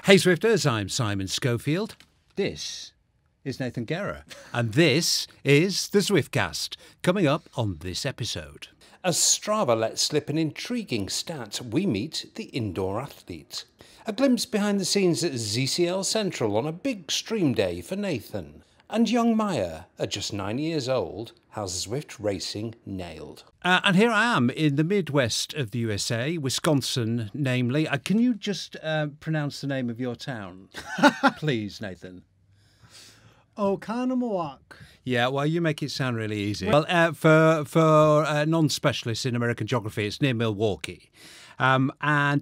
Hey Swifters, I'm Simon Schofield. This is Nathan Guerra, and this is the Swiftcast, coming up on this episode. As Strava lets slip an intriguing stat, we meet the indoor athlete. A glimpse behind the scenes at ZCL Central on a big stream day for Nathan. And young Maya, at just 9 years old, has Zwift racing nailed. And here I am in the Midwest of the USA, Wisconsin, namely. Can you just pronounce the name of your town, please, Nathan? Oconomowoc. Yeah, well, you make it sound really easy. Well, for non-specialists in American geography, it's near Milwaukee. And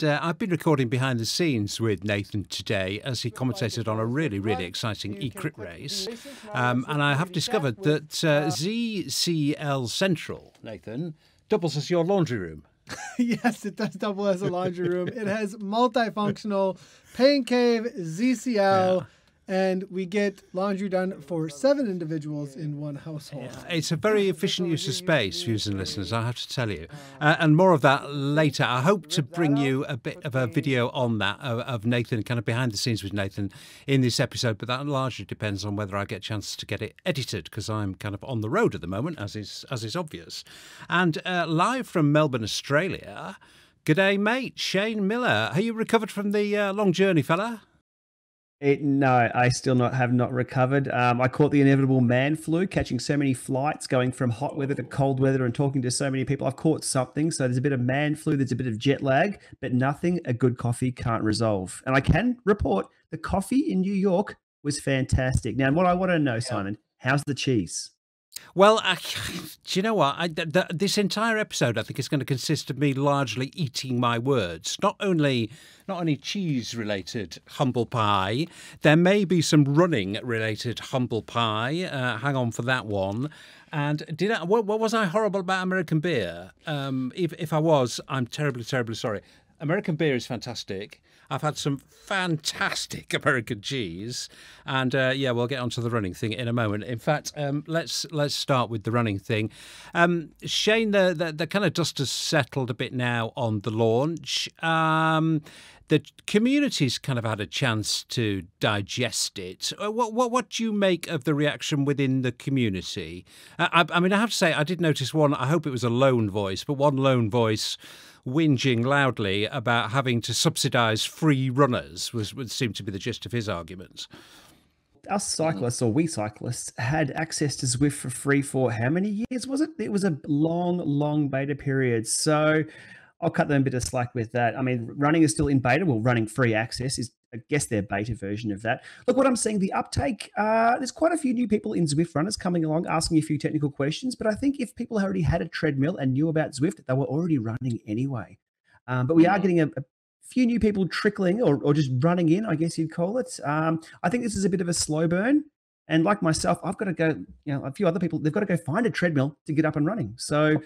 I've been recording behind the scenes with Nathan today as he commentated on a really, really exciting e-crit race. And I have discovered that ZCL Central, Nathan, doubles as your laundry room. Yes, it does double as a laundry room. It has multifunctional pain cave, ZCL, and we get laundry done for 7 individuals in one household. Yeah, it's a very efficient use of space, viewers and listeners, I have to tell you. And more of that later. I hope to bring you a bit of a video on that, of Nathan, kind of behind the scenes with Nathan in this episode, but that largely depends on whether I get a chance to get it edited, because I'm kind of on the road at the moment, as is obvious. And live from Melbourne, Australia, g'day mate, Shane Miller. Are you recovered from the long journey, fella? No, I still have not recovered. I caught the inevitable man flu, catching so many flights, going from hot weather to cold weather and talking to so many people. I've caught something. So there's a bit of man flu, there's a bit of jet lag, but nothing a good coffee can't resolve. And I can report the coffee in New York was fantastic. Now, what I want to know, Simon, how's the cheese? Well, do you know what? This entire episode, I think, is going to consist of me largely eating my words. Not only cheese-related humble pie, there may be some running-related humble pie. Hang on for that one. And what was I horrible about American beer? If I was, I'm terribly, terribly sorry. American beer is fantastic. I've had some fantastic American cheese, and we'll get onto the running thing in a moment. In fact, let's start with the running thing. Shane, the kind of dust has settled a bit now on the launch. The community's kind of had a chance to digest it. What do you make of the reaction within the community? I mean, I have to say, I did notice one. I hope it was a lone voice, but one lone voice whinging loudly about having to subsidise free runners would seem to be the gist of his arguments. Us cyclists, or we cyclists, had access to Zwift for free for how many years was it? It was a long beta period. So I'll cut them a bit of slack with that. I mean, running is still in beta. Well, running free access is, I guess, their beta version of that. Look, what I'm seeing, the uptake, there's quite a few new people in Zwift runners coming along, asking a few technical questions. But I think if people already had a treadmill and knew about Zwift, they were already running anyway. But we are getting a few new people trickling or just running in, I guess you'd call it. I think this is a bit of a slow burn. And like myself, I've got to go, a few other people, they've got to go find a treadmill to get up and running. So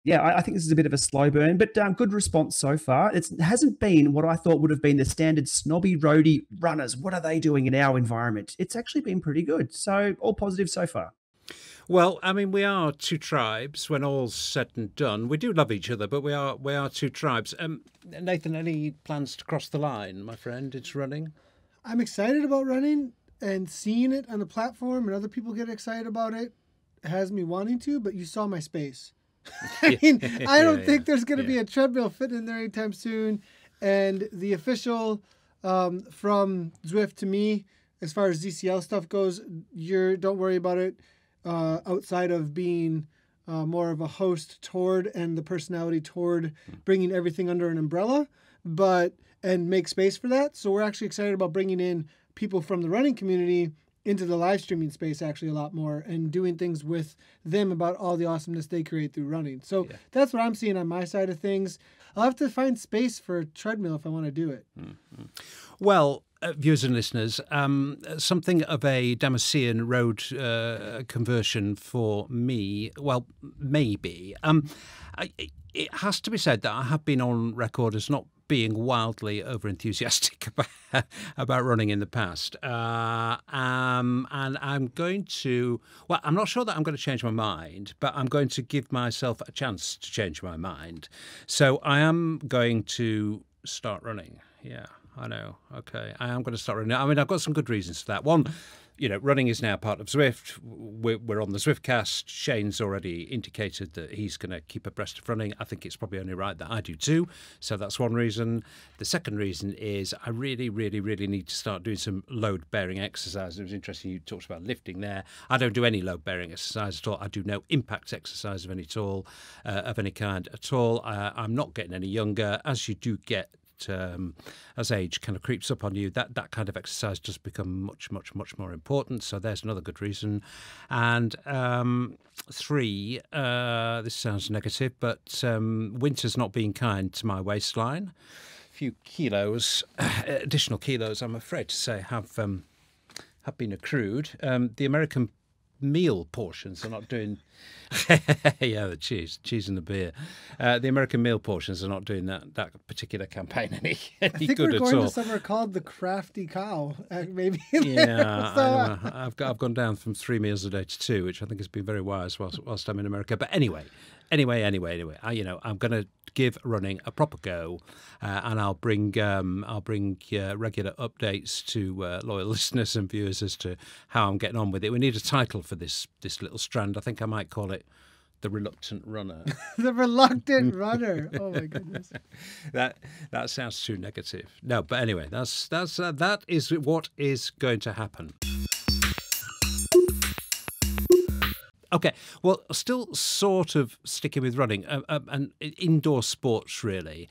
yeah, I think this is a bit of a slow burn, but good response so far. It hasn't been what I thought would have been the standard snobby roadie runners. What are they doing in our environment? It's actually been pretty good. So all positive so far. Well, I mean, we are two tribes when all's said and done. We do love each other, but we are two tribes. Nathan, any plans to cross the line, my friend? It's running. I'm excited about running, and seeing it on the platform and other people get excited about it has me wanting to, but you saw my space. I mean, I don't think there's going to be a treadmill fitting in there anytime soon. And the official from Zwift to me, as far as ZCL stuff goes, don't worry about it. Outside of being more of a host toward and the personality toward bringing everything under an umbrella, and make space for that. So we're actually excited about bringing in people from the running community into the live streaming space actually a lot more, and doing things with them about all the awesomeness they create through running. So that's what I'm seeing on my side of things. I'll have to find space for a treadmill if I want to do it. Mm-hmm. Well, viewers and listeners, something of a Damascene road conversion for me. Well, maybe. It has to be said that I have been on record as not being wildly over-enthusiastic about running in the past. And I'm going to, well, I'm not sure that I'm going to change my mind, but I'm going to give myself a chance to change my mind. So I am going to start running. Yeah. I know. Okay, I am going to start running. I mean, I've got some good reasons for that. One, running is now part of Zwift. We're on the Zwiftcast. Shane's already indicated that he's going to keep abreast of running. I think it's probably only right that I do too. So that's one reason. The second reason is I really, really, really need to start doing some load-bearing exercise. It was interesting you talked about lifting there. I don't do any load-bearing exercise at all. I do no impact exercise of any kind at all. I'm not getting any younger. As you do get as age kind of creeps up on you, that kind of exercise does become much, much, much more important. So there's another good reason. And three, this sounds negative, but winter's not being kind to my waistline. A few kilos, additional kilos, I'm afraid to say, have been accrued. The American meal portions are not doing yeah, the cheese and the beer. The American meal portions are not doing that particular campaign any I think good we're at going all. to somewhere called the Crafty Cow, maybe. Yeah, So, I've gone down from 3 meals a day to 2, which I think has been very wise whilst I'm in America. But anyway, I'm going to give running a proper go, and I'll bring regular updates to loyal listeners and viewers as to how I'm getting on with it. We need a title for this little strand. I think I might call it The Reluctant Runner. The Reluctant Runner. Oh my goodness. That sounds too negative. No, but anyway, that is what is going to happen. Okay, well, still sort of sticking with running and indoor sports, really.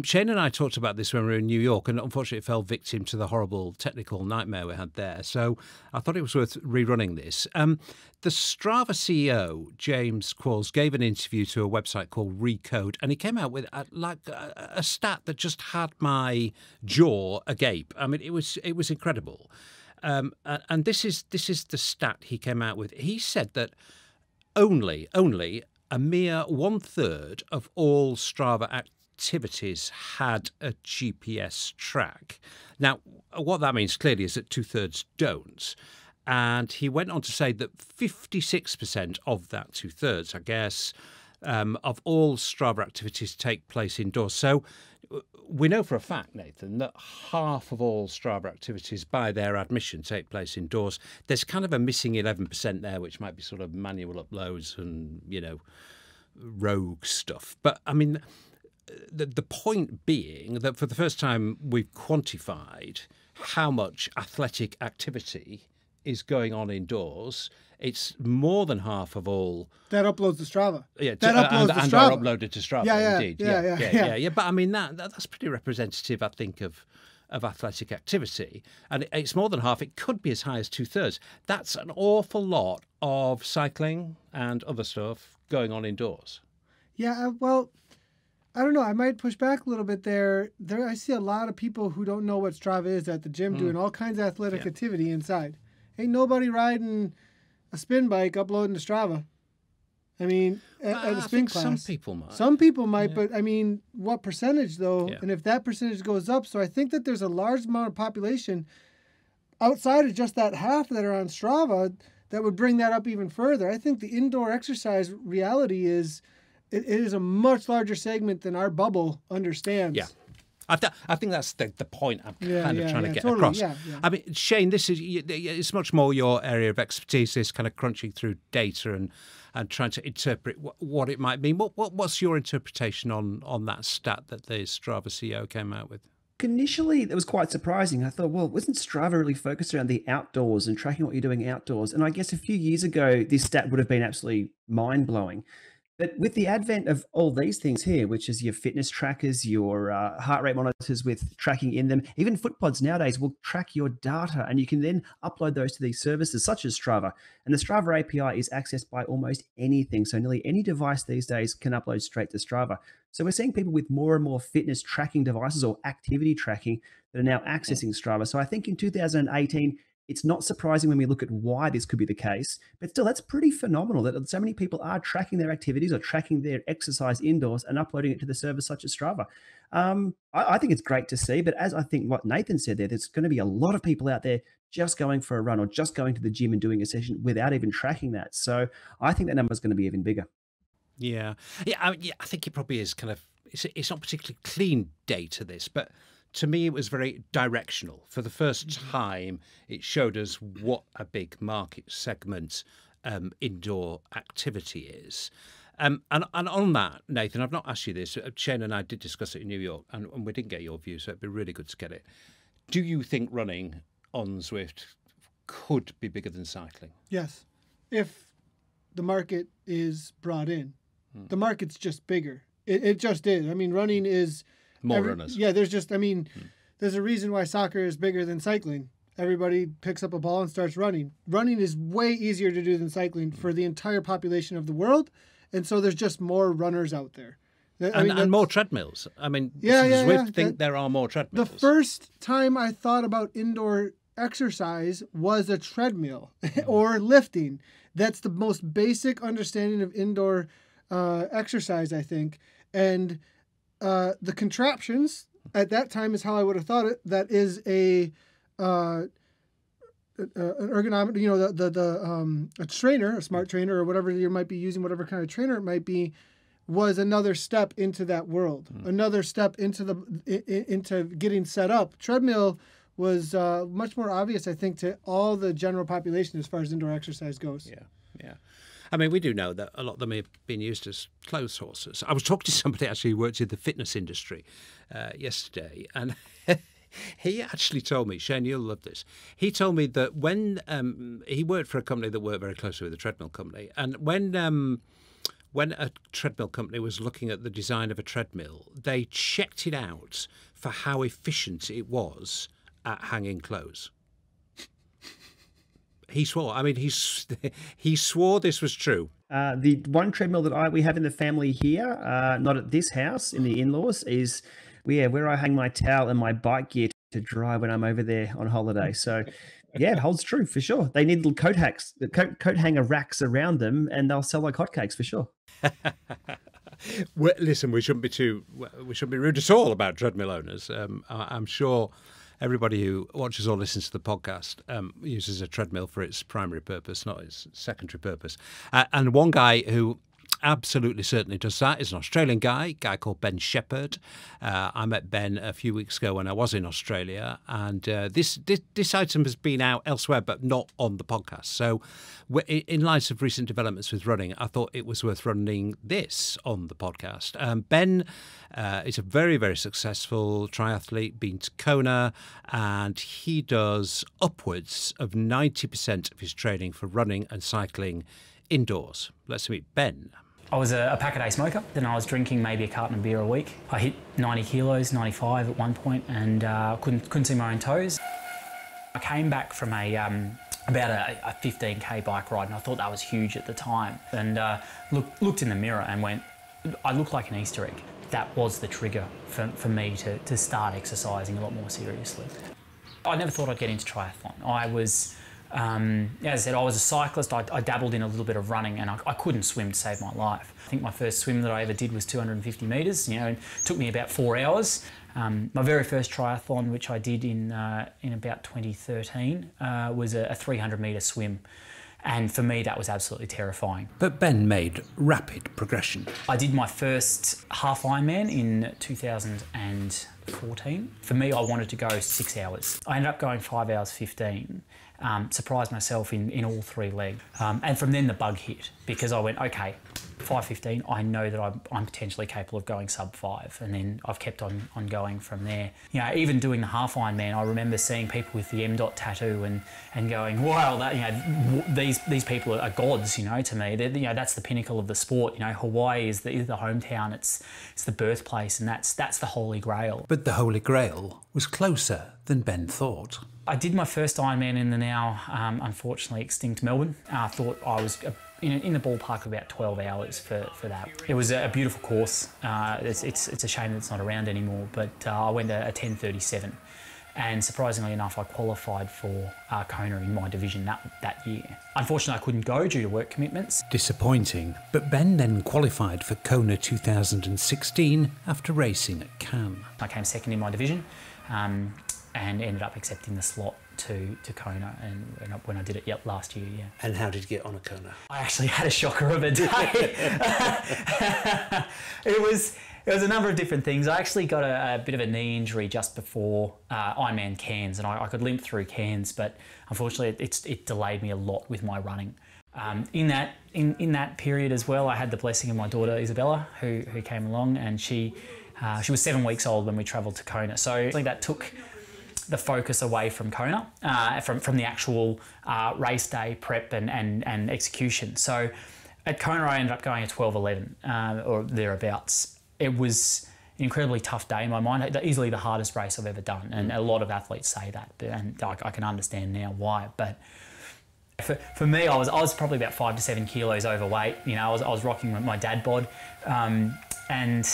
Shane and I talked about this when we were in New York, and unfortunately fell victim to the horrible technical nightmare we had there. So I thought it was worth rerunning this. The Strava CEO, James Qualls, gave an interview to a website called Recode, and he came out with a stat that just had my jaw agape. I mean, it was incredible. And this is the stat he came out with. He said that only a mere 1/3 of all Strava activities had a GPS track. Now, what that means clearly is that 2/3 don't. And he went on to say that 56% of that 2/3, I guess, of all Strava activities take place indoors. So we know for a fact, Nathan, that half of all Strava activities by their admission take place indoors. There's kind of a missing 11% there, which might be sort of manual uploads and, rogue stuff. But, I mean, the point being that for the first time we've quantified how much athletic activity is going on indoors. It's more than half of all that uploads to Strava. Yeah, that uploads to and Strava. are uploaded to Strava. Yeah, indeed. Yeah. But I mean that's pretty representative, I think, of athletic activity, and it's more than half. It could be as high as 2/3. That's an awful lot of cycling and other stuff going on indoors. Yeah, well, I don't know. I might push back a little bit there. I see a lot of people who don't know what Strava is at the gym doing all kinds of athletic activity inside. Ain't nobody riding a spin bike uploading to Strava. I mean, at a spin class. Some people might. Some people might, but I mean, what percentage though? Yeah. And if that percentage goes up, so I think that there's a large amount of population outside of just that half that are on Strava that would bring that up even further. I think the indoor exercise reality is it is a much larger segment than our bubble understands. Yeah. I think that's the point I'm kind of trying to get totally, across. yeah. I mean, Shane, it's much more your area of expertise, this kind of crunching through data and trying to interpret what it might mean. What's your interpretation on that stat that the Strava CEO came out with? Initially, it was quite surprising. I thought, well, wasn't Strava really focused around the outdoors and tracking what you're doing outdoors? And I guess a few years ago, this stat would have been absolutely mind-blowing. But with the advent of all these things here, which is your fitness trackers, your heart rate monitors with tracking in them, even footpods nowadays will track your data, and you can then upload those to these services such as Strava. And the Strava API is accessed by almost anything. So nearly any device these days can upload straight to Strava. So we're seeing people with more and more fitness tracking devices or activity tracking that are now accessing Strava. So I think in 2018, it's not surprising when we look at why this could be the case, but still, that's pretty phenomenal that so many people are tracking their activities or tracking their exercise indoors and uploading it to the service such as Strava. I think it's great to see, but as I think what Nathan said there's going to be a lot of people out there just going for a run or just going to the gym and doing a session without even tracking that. So I think that number is going to be even bigger. Yeah. I think it probably is kind of, it's not particularly clean data, this, but to me, it was very directional. For the first time, it showed us what a big market segment indoor activity is. And on that, Nathan, I've not asked you this. Shane and I did discuss it in New York, and we didn't get your view, so it'd be really good to get it. Do you think running on Zwift could be bigger than cycling? Yes. If the market is brought in. The market's just bigger. It just is. I mean, running is... More runners. Yeah, there's just, I mean, there's a reason why soccer is bigger than cycling. Everybody picks up a ball and starts running. Running is way easier to do than cycling for the entire population of the world. And so there's just more runners out there. And more treadmills. I mean, Zwift think there are more treadmills. The first time I thought about indoor exercise was a treadmill or lifting. That's the most basic understanding of indoor exercise, I think. And the contraptions at that time is how I would have thought it. That is an ergonomic, you know, a trainer, a smart trainer, or whatever you might be using, whatever kind of trainer it might be, was another step into that world, another step into getting set up. Treadmill was much more obvious, I think, to all the general population as far as indoor exercise goes. Yeah. I mean, we do know that a lot of them have been used as clothes horses. I was talking to somebody actually who works in the fitness industry yesterday, and he actually told me, Shane, you'll love this. He told me that when he worked for a company that worked very closely with a treadmill company, and when a treadmill company was looking at the design of a treadmill, they checked it out for how efficient it was at hanging clothes. He swore. I mean, he swore this was true. The one treadmill that we have in the family here, not at this house, in the in-laws, is where I hang my towel and my bike gear to dry when I'm over there on holiday. So, yeah, it holds true for sure. They need little coat hanger racks around them, and they'll sell like hotcakes for sure. Well, listen, we shouldn't be rude at all about treadmill owners. I'm sure everybody who watches or listens to the podcast uses a treadmill for its primary purpose, not its secondary purpose. And one guy who absolutely certainly does that is an Australian guy called Ben Shephard. I met Ben a few weeks ago when I was in Australia, and this item has been out elsewhere but not on the podcast. So in light of recent developments with running, I thought it was worth running this on the podcast. Ben is a very, very successful triathlete, been to Kona, and he does upwards of 90% of his training for running and cycling indoors. Let's meet Ben. I was a pack-a-day smoker. Then I was drinking maybe a carton of beer a week. I hit 90 kilos, 95 at one point, and couldn't see my own toes. I came back from about a 15k bike ride, and I thought that was huge at the time. And looked in the mirror and went, I look like an Easter egg. That was the trigger for me to start exercising a lot more seriously. I never thought I'd get into triathlon. I was... as I said, I was a cyclist. I dabbled in a little bit of running, and I couldn't swim to save my life. I think my first swim that I ever did was 250 metres. You know, it took me about 4 hours. My very first triathlon, which I did in about 2013, was a 300 metre swim. And for me, that was absolutely terrifying. But Ben made rapid progression. I did my first half Ironman in 2014. For me, I wanted to go 6 hours. I ended up going 5 hours 15. Surprised myself in all three legs. And from then the bug hit, because I went, okay, 5:15, I know that I'm potentially capable of going sub 5, and then I've kept on going from there. You know, even doing the half Ironman, I remember seeing people with the M. tattoo and going, wow, that, you know, these people are gods, you know, to me. You know, that's the pinnacle of the sport. You know, Hawaii is the hometown, it's the birthplace, and that's the Holy Grail. But the Holy Grail was closer than Ben thought. I did my first Ironman in the now unfortunately extinct Melbourne. I thought I was in the ballpark of about 12 hours for that. It was a beautiful course. It's a shame that it's not around anymore, but I went a 10:37, and surprisingly enough, I qualified for Kona in my division that year. Unfortunately, I couldn't go due to work commitments. Disappointing, but Ben then qualified for Kona 2016 after racing at Cannes. I came second in my division. And ended up accepting the slot to Kona, and when I did it last year, yeah. And how did you get on a Kona? I actually had a shocker of a day. It It was a number of different things. I actually got a bit of a knee injury just before Ironman Cairns, and I could limp through Cairns, but unfortunately it delayed me a lot with my running. In that period as well, I had the blessing of my daughter Isabella, who came along, and she was 7 weeks old when we travelled to Kona. So that took the focus away from Kona, from the actual race day prep and execution. So at Kona, I ended up going a 12:11 or thereabouts. It was an incredibly tough day in my mind, easily the hardest race I've ever done, and a lot of athletes say that, and I can understand now why. But for me, I was probably about 5 to 7 kilos overweight. You know, I was rocking my dad bod, and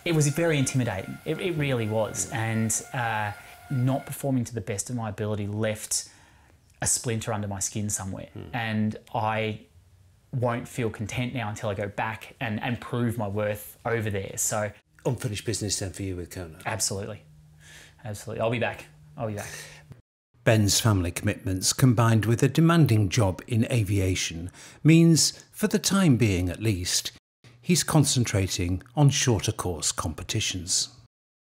it was very intimidating. It really was, and not performing to the best of my ability left a splinter under my skin somewhere, and I won't feel content now until I go back and prove my worth over there. So unfinished business then for you with Kona? Absolutely. I'll be back. Ben's family commitments, combined with a demanding job in aviation, means, for the time being at least, he's concentrating on shorter course competitions.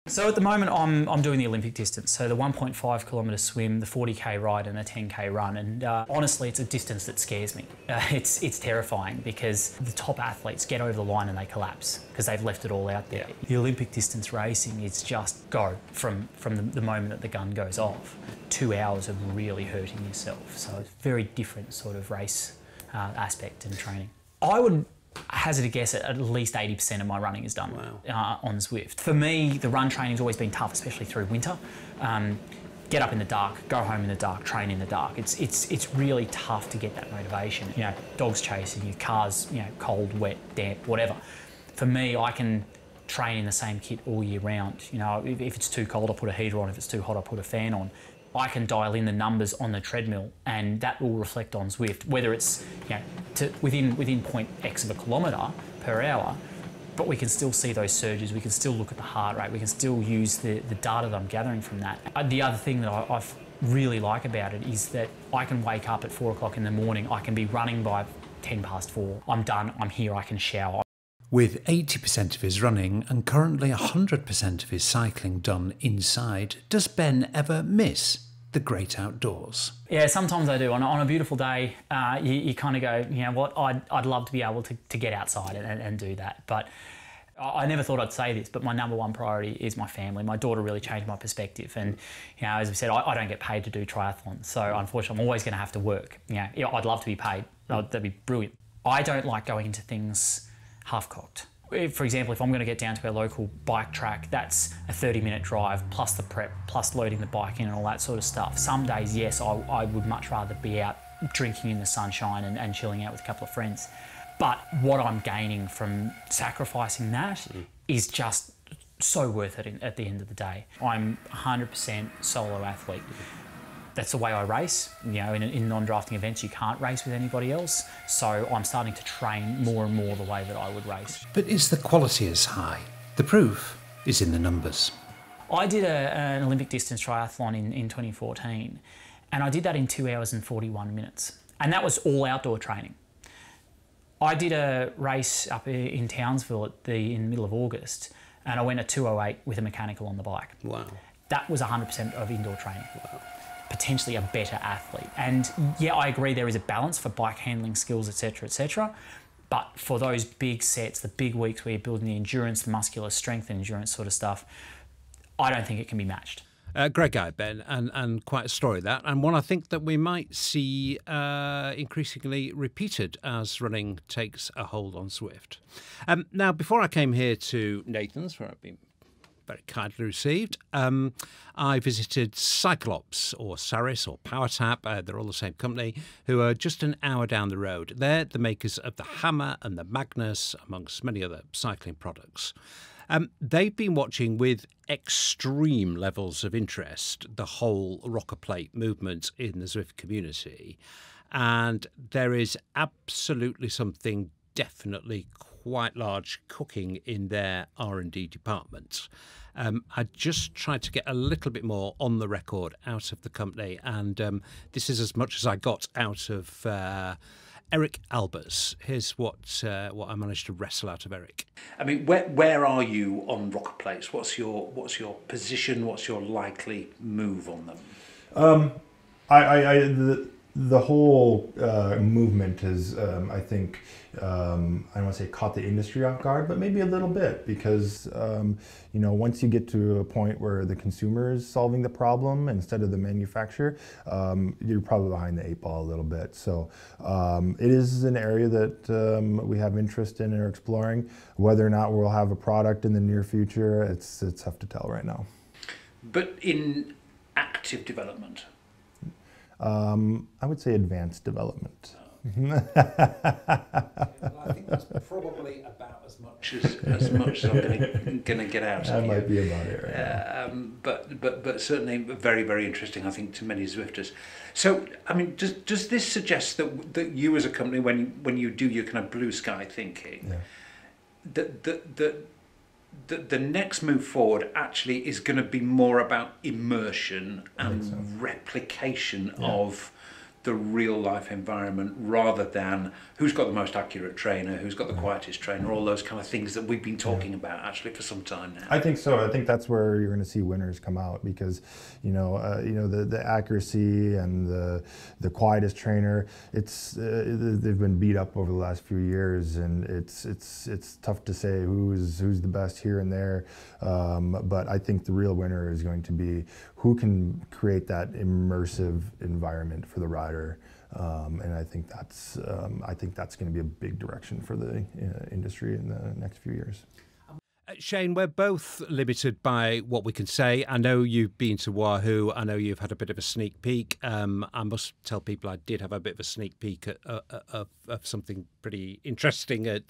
So at the moment I'm doing the Olympic distance, so the 1.5 kilometre swim, the 40k ride and the 10k run, and honestly it's a distance that scares me. It's terrifying because the top athletes get over the line and they collapse because they've left it all out there. The Olympic distance racing is just go from the moment that the gun goes off. 2 hours of really hurting yourself, so it's a very different sort of race aspect and training. I would hazard a guess at least 80% of my running is done on Zwift. For me, the run training's always been tough, especially through winter. Get up in the dark, go home in the dark, train in the dark. It's really tough to get that motivation. You know, dogs chasing you, cars, you know, cold, wet, damp, whatever. For me, I can train in the same kit all year round. You know, if it's too cold, I'll put a heater on. If it's too hot, I'll put a fan on. I can dial in the numbers on the treadmill, and that will reflect on Zwift, whether it's, you know, within point X of a kilometre per hour, but we can still see those surges, we can still look at the heart rate, we can still use the data that I'm gathering from that. The other thing that I really like about it is that I can wake up at 4 o'clock in the morning, I can be running by 10 past 4, I'm done, I'm here, I can shower. With 80% of his running and currently 100% of his cycling done inside, does Ben ever miss the great outdoors? Yeah, sometimes I do. On a beautiful day, you kind of go, you know what, I'd love to be able to get outside and do that. But I never thought I'd say this, but my number one priority is my family. My daughter really changed my perspective. And, you know, as I said, I don't get paid to do triathlon. So unfortunately, I'm always going to have to work. You know, I'd love to be paid. That'd be brilliant. I don't like going into things half-cocked. For example, if I'm going to get down to our local bike track, that's a 30-minute drive, plus the prep, plus loading the bike in and all that sort of stuff. Some days, yes, I would much rather be out drinking in the sunshine and chilling out with a couple of friends. But what I'm gaining from sacrificing that is just so worth it at the end of the day. I'm 100% solo athlete. That's the way I race. You know, in non-drafting events, you can't race with anybody else. So I'm starting to train more and more the way that I would race. But is the quality as high? The proof is in the numbers. I did an Olympic distance triathlon in 2014, and I did that in 2 hours and 41 minutes. And that was all outdoor training. I did a race up in Townsville in the middle of August, and I went a 2:08 with a mechanical on the bike. Wow. That was 100% of indoor training. Wow. Potentially a better athlete. And yeah, I agree there is a balance for bike handling skills, etc. But for those big sets, the big weeks where you're building the endurance, the muscular strength and endurance sort of stuff, I don't think it can be matched. Great guy, Ben, and quite a story that, and one I think that we might see increasingly repeated as running takes a hold on Zwift. Now, before I came here to Nathan's, where I've been very kindly received, I visited Cyclops or Saris or PowerTap, they're all the same company, who are just an hour down the road. They're the makers of the Hammer and the Magnus, amongst many other cycling products. They've been watching with extreme levels of interest the whole rocker plate movement in the Zwift community, and there is absolutely something definitely quite large cooking in their R&D department. I just tried to get a little bit more on the record out of the company, and this is as much as I got out of Eric Albers. Here's what I managed to wrestle out of Eric. I mean, where are you on rocker plates? What's your position? What's your likely move on them? The whole movement has, I think, I don't want to say caught the industry off guard, but maybe a little bit, because once you get to a point where the consumer is solving the problem instead of the manufacturer, you're probably behind the 8 ball a little bit. So it is an area that we have interest in and are exploring. Whether or not we'll have a product in the near future, it's tough to tell right now. But in active development? I would say advanced development. I think that's probably about as much as I'm going to get out of you. That might be about it right now. But certainly very, very interesting, I think, to many Zwifters. So, I mean, does this suggest that you as a company, when you do your kind of blue sky thinking, that the next move forward actually is going to be more about immersion and replication of the real life environment, rather than who's got the most accurate trainer, who's got the quietest trainer, all those kind of things that we've been talking about actually for some time now. I think so. I think that's where you're going to see winners come out, because the accuracy and the quietest trainer, they've been beat up over the last few years, and it's tough to say who's the best here and there. But I think the real winner is going to be who can create that immersive environment for the rider, and I think that's going to be a big direction for the industry in the next few years. Shane, we're both limited by what we can say. I know you've been to Wahoo. I know you've had a bit of a sneak peek. I must tell people I did have a bit of a sneak peek of something pretty interesting at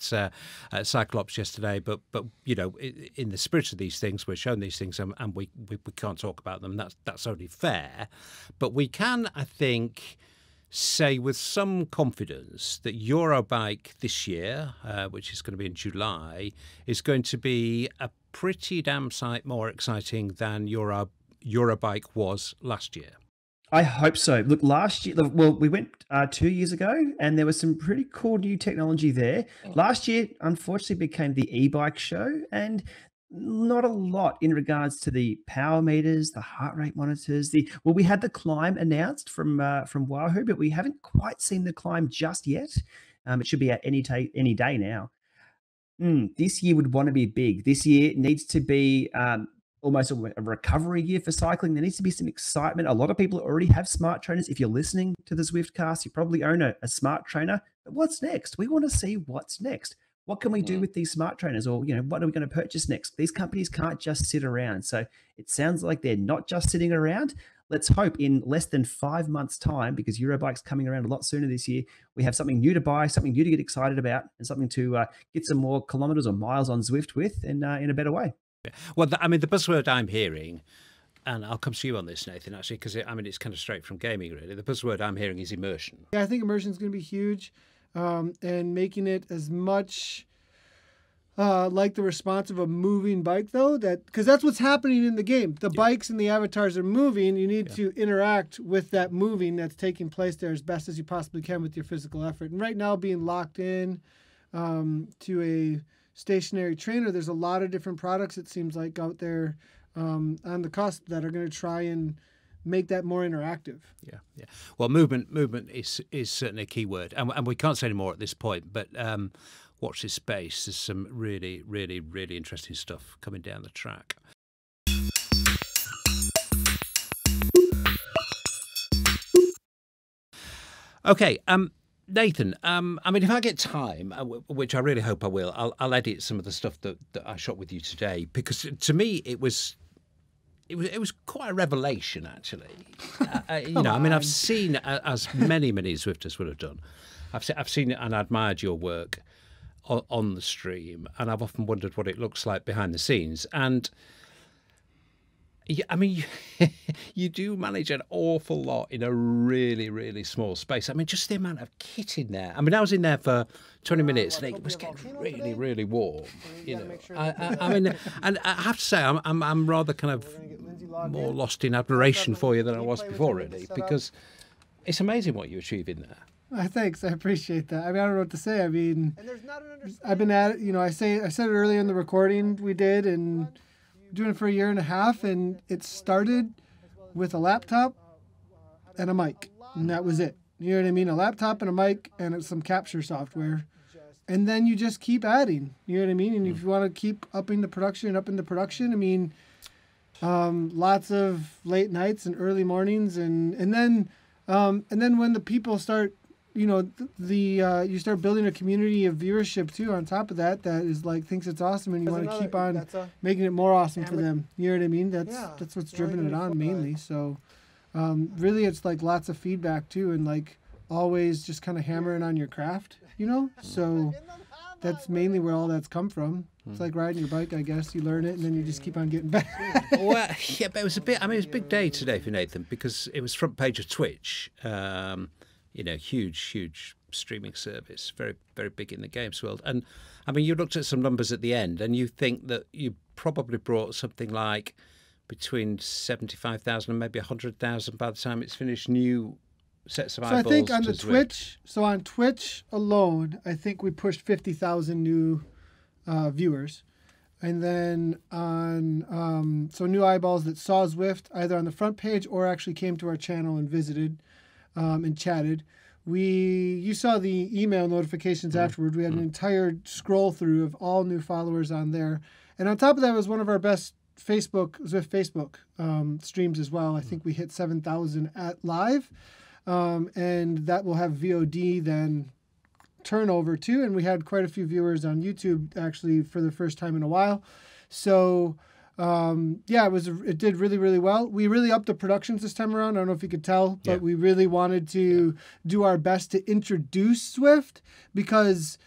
Cyclops yesterday. But in the spirit of these things, we're shown these things, and we can't talk about them. That's only fair. But we can, I think, say with some confidence that Eurobike this year, which is going to be in July, is going to be a pretty damn sight more exciting than Eurobike was last year. I hope so. Look, last year, well, we went 2 years ago, and there was some pretty cool new technology there. Last year, unfortunately, became the e-bike show, and not a lot in regards to the power meters, the heart rate monitors. We had the climb announced from Wahoo, but we haven't quite seen the climb just yet. It should be out any day now. This year would want to be big. This year needs to be almost a recovery year for cycling. There needs to be some excitement. A lot of people already have smart trainers. If you're listening to the Zwiftcast, you probably own a smart trainer. But what's next? We want to see what's next. What can we do with these smart trainers, or what are we going to purchase next? These companies can't just sit around. So it sounds like they're not just sitting around. Let's hope in less than 5 months' time, because Eurobike's coming around a lot sooner this year, we have something new to buy, something new to get excited about, and something to get some more kilometers or miles on Zwift with, and in a better way. Well, the buzzword I'm hearing, and I'll come to you on this, Nathan, actually, because it's kind of straight from gaming, really. The buzzword I'm hearing is immersion. Yeah, I think immersion is going to be huge. And making it as much like the response of a moving bike, though, because that's what's happening in the game. The bikes and the avatars are moving. You need to interact with that moving that's taking place there as best as you possibly can with your physical effort. And right now, being locked in to a stationary trainer, there's a lot of different products, it seems like, out there on the cusp that are going to try and make that more interactive. Yeah. Well, movement is certainly a key word, and we can't say any more at this point. But watch this space. There's some really, really, really interesting stuff coming down the track. Okay. Nathan, if I get time, which I really hope I will, I'll edit some of the stuff that I shot with you today, because to me it was quite a revelation, actually. I've seen, as many Zwifters would have done, I've seen and admired your work on the stream, and I've often wondered what it looks like behind the scenes. And you do manage an awful lot in a really, really small space. Just the amount of kit in there. I was in there for 20 minutes, and it was getting really, really warm. And I have to say, I'm rather kind of more lost in admiration for you than I was before, really, because it's amazing what you achieve in there. Thanks. I appreciate that. I mean, I don't know what to say. I mean, I've been at it, you know, I said it earlier in the recording we did, and doing it for a year and a half, and it started with a laptop and a mic, and that was it. You know what I mean? A laptop and a mic and some capture software. And then you just keep adding, you know what I mean? And if you want to keep upping the production, I mean, lots of late nights and early mornings, and then when the people start, you know, you start building a community of viewership too on top of that is like thinks it's awesome, and you want to keep on making it more awesome for them. You know what I mean? That's what's driven it on mainly. So really, it's like lots of feedback too, and like always just kind of hammering on your craft, you know. So that's mainly where all that's come from. It's like riding your bike, I guess. You learn it, and then you just keep on getting better. Well, yeah, but it was it was a big day today for Nathan, because it was front page of Twitch. You know, huge streaming service, very, very big in the games world. And I mean, you looked at some numbers at the end, and you think that you probably brought something like between 75,000 and maybe 100,000 by the time it's finished, new sets of eyeballs. So I think on the Twitch, on Twitch alone, I think we pushed 50,000 new viewers. And then on so new eyeballs that saw Zwift either on the front page or actually came to our channel and visited and chatted. You saw the email notifications afterward. We had an entire scroll through of all new followers on there. And on top of that was one of our best Zwift Facebook streams as well. I think we hit 7,000 at live. And that will have VOD then turnover too. And we had quite a few viewers on YouTube actually for the first time in a while. So yeah, it did really, really well. We really upped the productions this time around. I don't know if you could tell, but we really wanted to do our best to introduce Zwift, because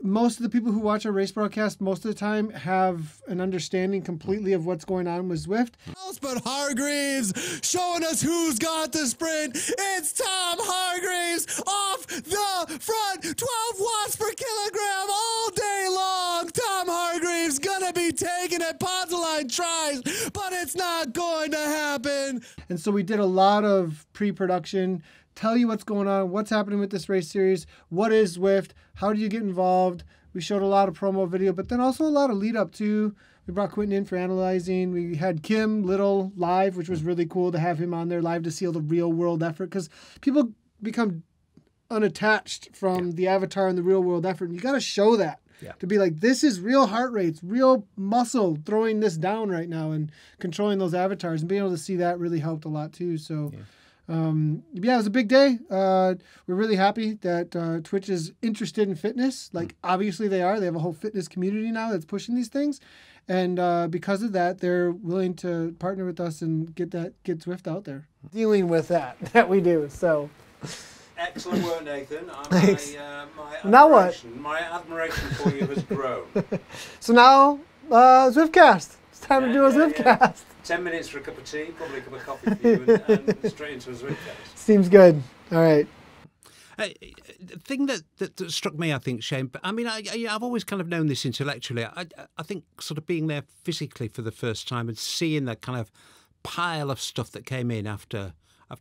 most of the people who watch our race broadcast most of the time have an understanding completely of what's going on with Zwift. But Hargreaves showing us who's got the sprint. It's Tom Hargreaves off the front, 12 watts per kilogram all day long. Tom Hargreaves gonna be taking it. Ponceline tries, but it's not going to happen. And so we did a lot of pre-production, tell you what's going on, what's happening with this race series, what is Zwift, how do you get involved. We showed a lot of promo video, but then also a lot of lead up too. We brought Quentin in for analyzing. We had Kim Little live, which was really cool to have him on there live to see all the real world effort, because people become unattached from the avatar and the real world effort. And you got to show that to be like, this is real heart rates, real muscle throwing this down right now and controlling those avatars, and being able to see that really helped a lot too. So it was a big day. We're really happy that Twitch is interested in fitness. Like, obviously they are. They have a whole fitness community now that's pushing these things. And because of that, they're willing to partner with us and get Zwift out there. Dealing with that we do. So excellent work, Nathan. Thanks. Now what? My admiration for you has grown. So now, Zwiftcast. It's time to do a Zwiftcast. 10 minutes for a cup of tea, probably a cup of coffee for you, and straight into a Zwiftcast. Seems good. All right. The thing that struck me, I think, Shane, but I mean, I've always kind of known this intellectually. I think sort of being there physically for the first time and seeing the kind of pile of stuff that came in after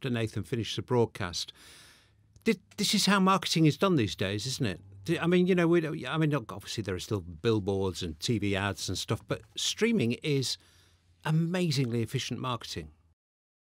Nathan finished the broadcast. This is how marketing is done these days, isn't it? I mean, you know, obviously there are still billboards and TV ads and stuff, but streaming is amazingly efficient marketing.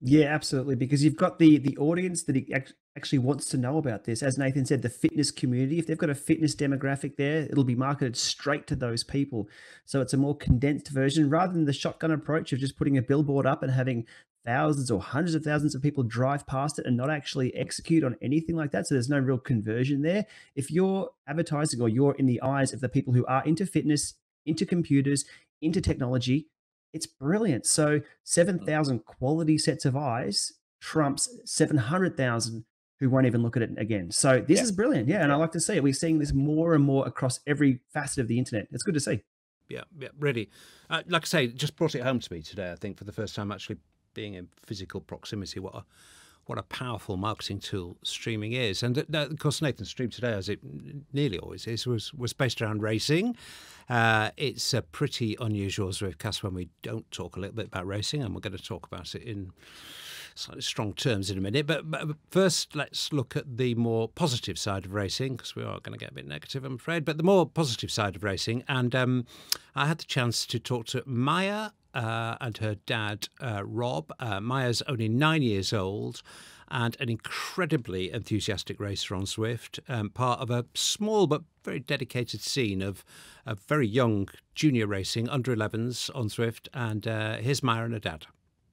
Yeah, absolutely, because you've got the audience that actually wants to know about this. As Nathan said, the fitness community, if they've got a fitness demographic there, it'll be marketed straight to those people. So it's a more condensed version rather than the shotgun approach of just putting a billboard up and having thousands or hundreds of thousands of people drive past it and not actually execute on anything like that. So there's no real conversion there. If you're advertising or you're in the eyes of the people who are into fitness, into computers, into technology, it's brilliant. So 7,000 quality sets of eyes trumps 700,000 who won't even look at it again. So this is brilliant. Yeah. And I like to see it. We're seeing this more and more across every facet of the internet. It's good to see. Yeah, really. Like I say, it just brought it home to me today, I think, for the first time actually being in physical proximity, what a powerful marketing tool streaming is. And of course, Nathan's stream today, as it nearly always is, was based around racing. It's a pretty unusual Zwiftcast when we don't talk a little bit about racing, and we're going to talk about it in slightly strong terms in a minute. But first, let's look at the more positive side of racing, because we are going to get a bit negative, I'm afraid. But the more positive side of racing. And I had the chance to talk to Maya and her dad, Rob. Maya's only 9 years old and an incredibly enthusiastic racer on Zwift, part of a small but very dedicated scene of very young junior racing, under 11s on Zwift. And here's Maya and her dad.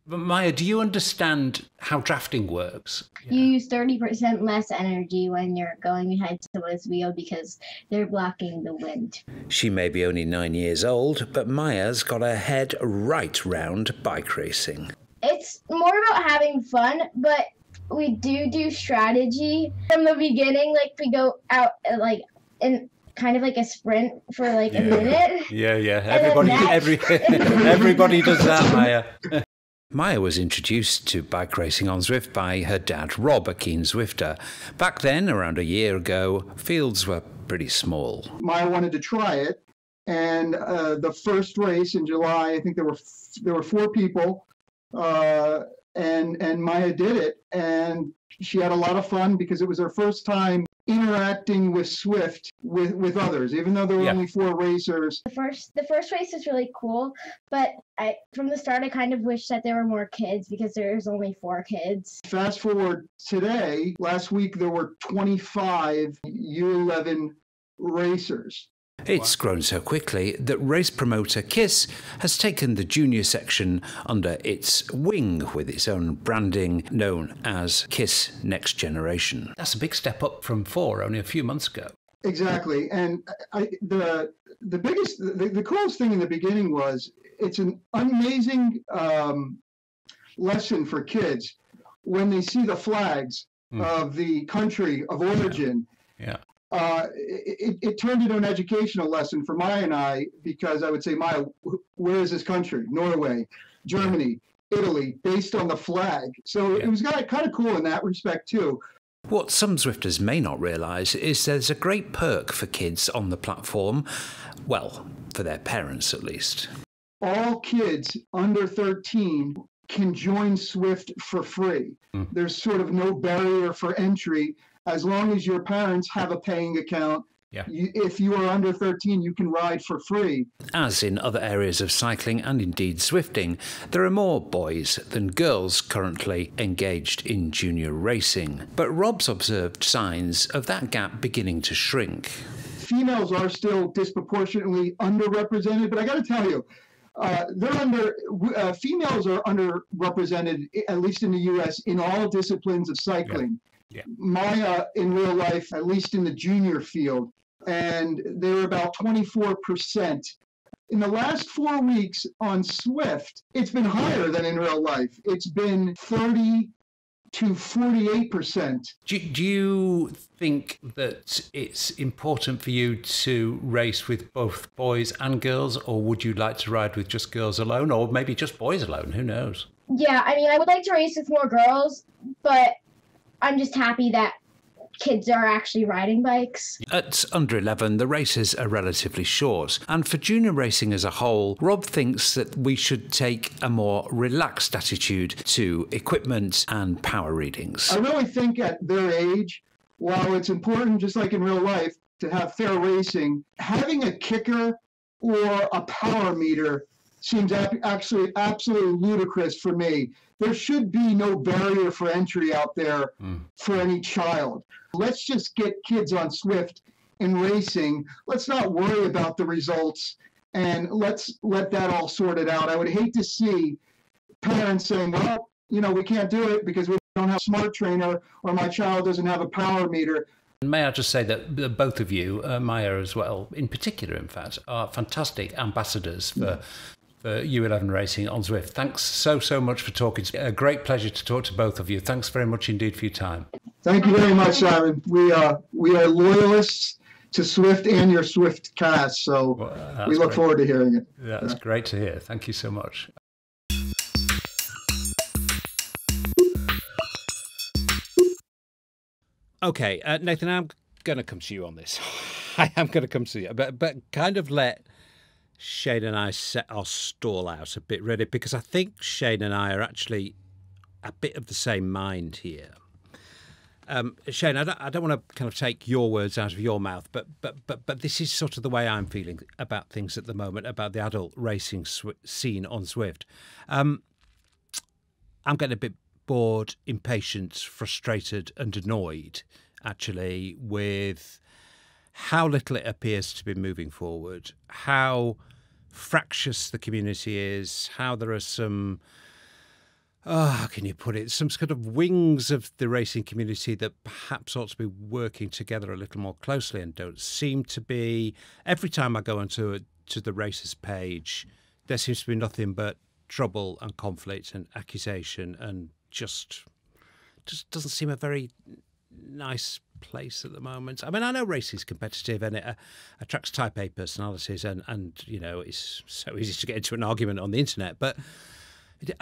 But Maya, do you understand how drafting works? You use 30% less energy when you're going behind someone's wheel because they're blocking the wind. She may be only 9 years old, but Maya's got her head right round bike racing. It's more about having fun, but we do strategy from the beginning. Like we go out like in kind of like a sprint for like a minute. Yeah. Everybody does that, Maya. Maya was introduced to bike racing on Zwift by her dad, Rob, a keen Zwifter. Back then, around a year ago, fields were pretty small. Maya wanted to try it, and the first race in July, I think there were 4 people. And Maya did it, and she had a lot of fun because it was her first time interacting with Zwift with others, even though there were only 4 racers. The first race is really cool, but from the start I kind of wish that there were more kids because there's only 4 kids. Fast forward today, last week there were 25 U11 racers. It's grown so quickly that race promoter KISS has taken the junior section under its wing with its own branding known as KISS Next Generation. That's a big step up from 4 only a few months ago. Exactly. And the coolest thing in the beginning was it's an amazing lesson for kids when they see the flags of the country of origin. Yeah. It turned into an educational lesson for Maya and I, because I would say, Maya, where is this country? Norway, Germany, Italy, based on the flag. So it was kind of cool in that respect, too. What some Zwifters may not realise is there's a great perk for kids on the platform. Well, for their parents, at least. All kids under 13 can join Zwift for free. There's sort of no barrier for entry. As long as your parents have a paying account, if you are under 13, you can ride for free. As in other areas of cycling and indeed Zwifting, there are more boys than girls currently engaged in junior racing. But Rob's observed signs of that gap beginning to shrink. Females are still disproportionately underrepresented, but I got to tell you, females are underrepresented, at least in the U.S., in all disciplines of cycling. Maya, in real life, at least in the junior field, and they're about 24%. In the last 4 weeks on Zwift, it's been higher than in real life. It's been 30 to 48%. Do you think that it's important for you to race with both boys and girls, or would you like to ride with just girls alone, or maybe just boys alone? Who knows? Yeah, I mean, I would like to race with more girls, but I'm just happy that kids are actually riding bikes. At under 11, the races are relatively short. And for junior racing as a whole, Rob thinks that we should take a more relaxed attitude to equipment and power readings. I really think at their age, while it's important, just like in real life, to have fair racing, having a kicker or a power meter seems actually absolutely ludicrous for me. There should be no barrier for entry out there for any child. Let's just get kids on Zwift and racing. Let's not worry about the results, and let's let that all sort it out. I would hate to see parents saying, well, we can't do it because we don't have a smart trainer, or my child doesn't have a power meter. May I just say that both of you, Maya as well, in particular, in fact, are fantastic ambassadors for U11 racing on Zwift. Thanks so much for talking. It's a great pleasure to talk to both of you. Thanks very much indeed for your time. Thank you very much, Simon. We are loyalists to Zwift and your Zwift cast, so we look forward to hearing it. That's great to hear. Thank you so much. Okay, Nathan, I'm going to come to you on this. I am going to come to you, but kind of let Shane and I set our stall out a bit, really, because I think Shane and I are actually a bit of the same mind here. Shane, I don't want to kind of take your words out of your mouth, but this is sort of the way I'm feeling about things at the moment, about the adult racing scene on Zwift. I'm getting a bit bored, impatient, frustrated and annoyed, actually, with how little it appears to be moving forward, how fractious the community is, how there are some, how can you put it, some sort of wings of the racing community that perhaps ought to be working together a little more closely and don't seem to be. Every time I go onto the races page, there seems to be nothing but trouble and conflict and accusation, and just doesn't seem a very nice place at the moment. I mean, I know racing is competitive and it attracts type A personalities, and you know, it's so easy to get into an argument on the internet, but do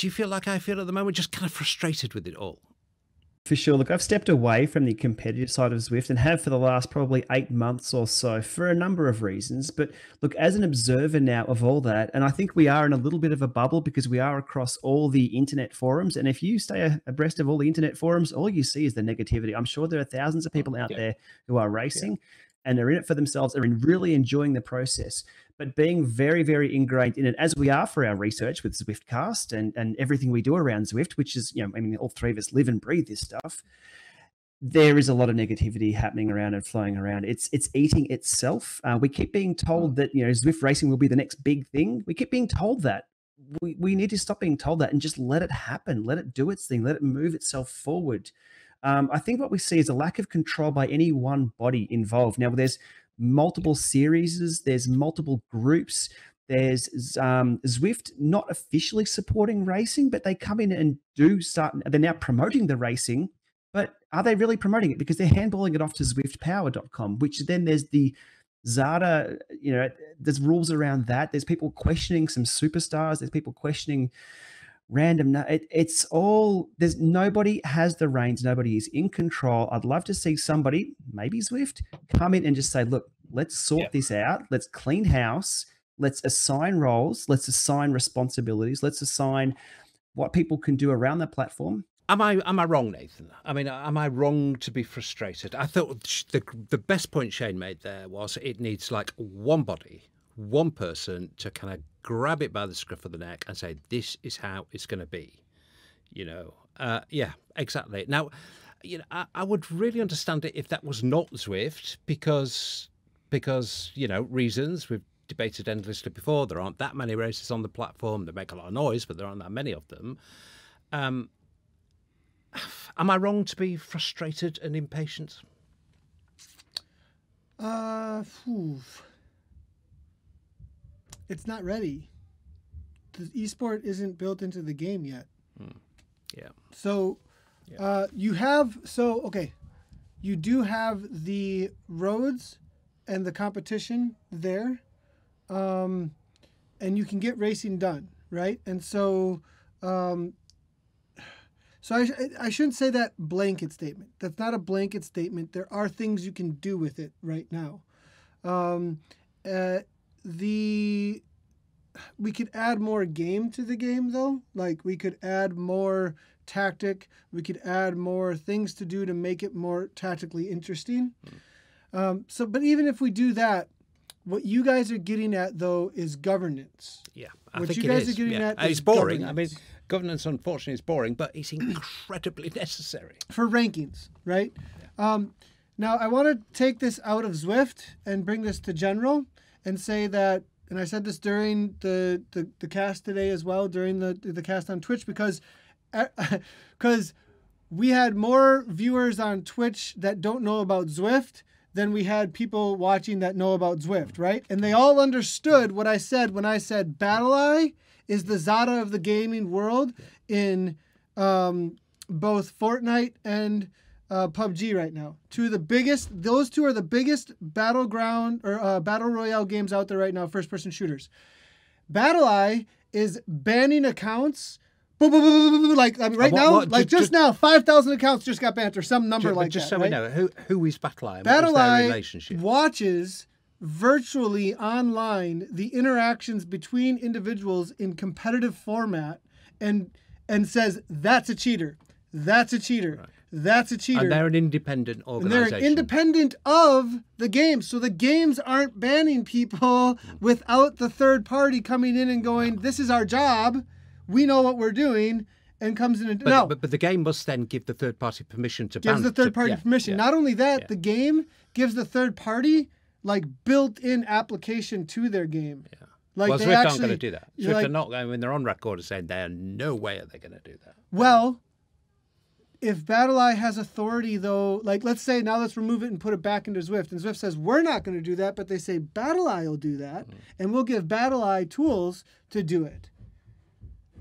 you feel like I feel at the moment, just kind of frustrated with it all? For sure. Look, I've stepped away from the competitive side of Zwift and have for the last probably 8 months or so for a number of reasons. But look, as an observer now of all that, and I think we are in a little bit of a bubble because we are across all the internet forums. And if you stay abreast of all the internet forums, all you see is the negativity. I'm sure there are thousands of people out there who are racing and they're in it for themselves. They're really enjoying the process, but being very, very ingrained in it, as we are for our research with Zwiftcast and everything we do around Zwift, which is, you know, I mean, all three of us live and breathe this stuff. There is a lot of negativity happening around and flowing around. It's eating itself. We keep being told that, you know, Zwift racing will be the next big thing. We keep being told that. We need to stop being told that and just let it happen. Let it do its thing. Let it move itself forward. I think what we see is a lack of control by any one body involved. Now, there's multiple series, there's multiple groups, there's Zwift not officially supporting racing, but they come in and they're now promoting the racing, but are they really promoting it? Because they're handballing it off to zwiftpower.com, which then there's the Zada, you know, there's rules around that. There's people questioning some superstars, there's people questioning random. It's all, there's nobody has the reins, nobody is in control. I'd love to see somebody, maybe Zwift, come in and just say, look, let's sort this out, let's clean house, let's assign roles, let's assign responsibilities, let's assign what people can do around the platform. Am I wrong, Nathan? I mean, am I wrong to be frustrated? I thought the best point Shane made there was it needs like one body, one person to kind of grab it by the scruff of the neck and say, this is how it's going to be, you know? Yeah, exactly. Now, you know, I would really understand it if that was not Zwift because, you know, reasons we've debated endlessly before. There aren't that many races on the platform. They make a lot of noise, but there aren't that many of them. Am I wrong to be frustrated and impatient? It's not ready. The esport isn't built into the game yet. Yeah. So you do have the roads and the competition there, and you can get racing done, right? And so I shouldn't say that blanket statement. That's not a blanket statement. There are things you can do with it right now. We could add more game to the game, though. Like, we could add more tactic. We could add more things to do to make it more tactically interesting. But even if we do that, what you guys are getting at, though, is governance. Yeah, what you guys are getting at is it's boring. governance. I mean, governance, unfortunately, is boring, but it's incredibly necessary. For rankings, right? Now, I want to take this out of Zwift and bring this to general and say that, and I said this during the cast today as well, during the cast on Twitch, because we had more viewers on Twitch that don't know about Zwift than we had people watching that know about Zwift, right? And they all understood what I said when I said BattleEye is the Zada of the gaming world in both Fortnite and PUBG right now. Those two are the biggest battleground or battle royale games out there right now, first-person shooters. BattleEye is banning accounts. Like, I mean, right now, just now, 5,000 accounts just got banned or some number like that. Just so right? we know, who is BattleEye? BattleEye watches virtually online the interactions between individuals in competitive format and and says, that's a cheater. That's a cheater. Right. That's a cheater. And they're an independent And organization. they're independent of the games. So the games aren't banning people without the third party coming in and going, this is our job. We know what we're doing. And comes in and but the game must then give the third party permission to ban. Gives the third party permission. Not only that, the game gives the third party like built-in application to their game. Yeah. Like Well, they Swift actually, aren't going to do that. Swift like, are not going. When they're on record as saying there are no way are they going to do that. Well, if BattleEye has authority, though, like let's say now let's remove it and put it back into Zwift, and Zwift says we're not going to do that, but they say BattleEye will do that, and we'll give BattleEye tools to do it.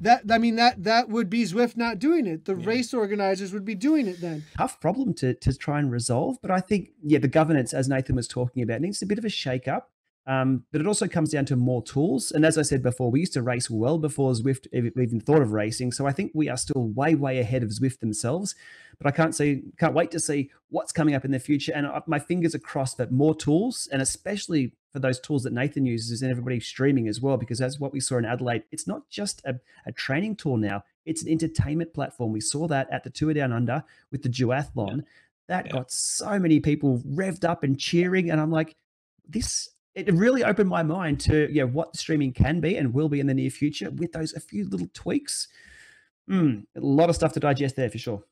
That would be Zwift not doing it. The race organizers would be doing it then. Tough problem to try and resolve, but I think the governance, as Nathan was talking about, needs a bit of a shake up. But it also comes down to more tools. And as I said before, we used to race well before Zwift even thought of racing. So I think we are still way, way ahead of Zwift themselves. But I can't wait to see what's coming up in the future. And my fingers are crossed that more tools, and especially for those tools that Nathan uses and everybody streaming as well, because that's what we saw in Adelaide. It's not just a training tool now. It's an entertainment platform. We saw that at the Tour Down Under with the duathlon. That got so many people revved up and cheering. And I'm like, it really opened my mind to what streaming can be and will be in the near future with those a few little tweaks. A lot of stuff to digest there for sure.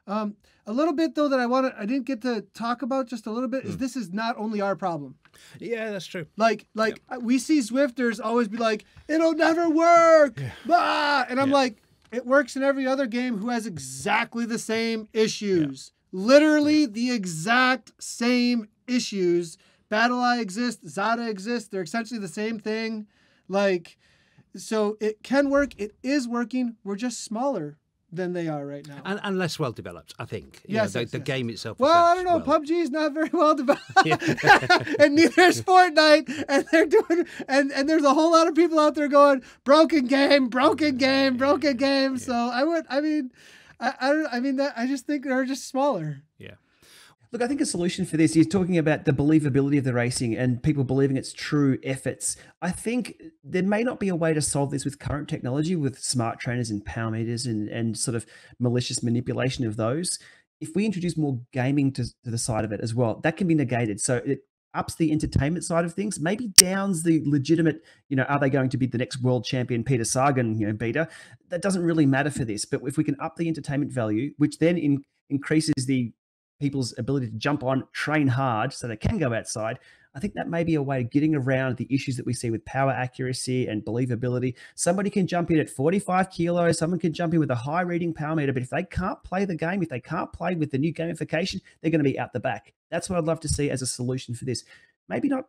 A little bit though that I didn't get to talk about just a little bit is this is not only our problem. Yeah, that's true. Like we see Zwifters always be like, it'll never work. Bah! And I'm like, it works in every other game who has exactly the same issues. Literally the exact same issues. BattleEye exists, Zada exists. They're essentially the same thing. Like, so it can work. It is working. We're just smaller than they are right now. And less well developed, I think. The game itself. Well, I don't know. PUBG is not very well developed. And neither is Fortnite. And they're doing, and there's a whole lot of people out there going, broken game, broken game, broken game. So I just think they're just smaller. Yeah. Look, I think a solution for this is talking about the believability of the racing and people believing its true efforts. I think there may not be a way to solve this with current technology, with smart trainers and power meters and sort of malicious manipulation of those. If we introduce more gaming to the side of it as well, that can be negated. So it ups the entertainment side of things, maybe downs the legitimate, are they going to be the next world champion Peter Sagan, beta? That doesn't really matter for this. But if we can up the entertainment value, which then increases the people's ability to jump on, train hard so they can go outside, I think that may be a way of getting around the issues that we see with power accuracy and believability. Somebody can jump in at 45 kilos, someone can jump in with a high reading power meter, but if they can't play the game, if they can't play with the new gamification, they're going to be out the back. That's what I'd love to see as a solution for this. Maybe not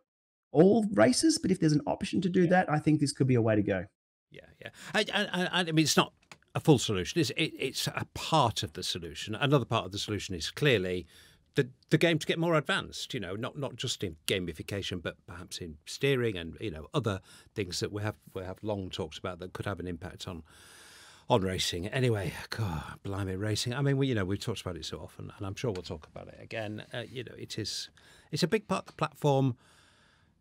all races, but if there's an option to do that, I think this could be a way to go. Yeah. I mean, it's not a full solution. It's a part of the solution. Another part of the solution is clearly the game to get more advanced, not just in gamification, but perhaps in steering and, other things that we have long talked about that could have an impact on racing. Anyway, God, blimey, racing. I mean, we've talked about it so often, and I'm sure we'll talk about it again. It's a big part of the platform.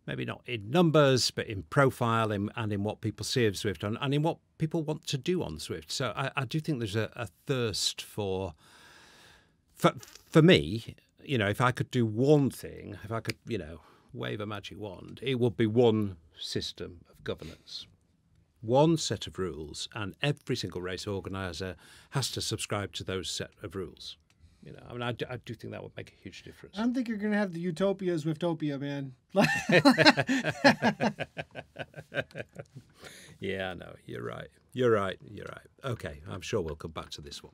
Maybe not in numbers, but in profile and in what people see of Zwift and in what people want to do on Zwift. So I do think there's a thirst for me, if I could do one thing, if I could, wave a magic wand, it would be one system of governance, one set of rules, and every single race organizer has to subscribe to those set of rules. I do think that would make a huge difference. I don't think you're going to have the utopia Zwiftopia, man. Yeah, no, you're right. Okay, I'm sure we'll come back to this one.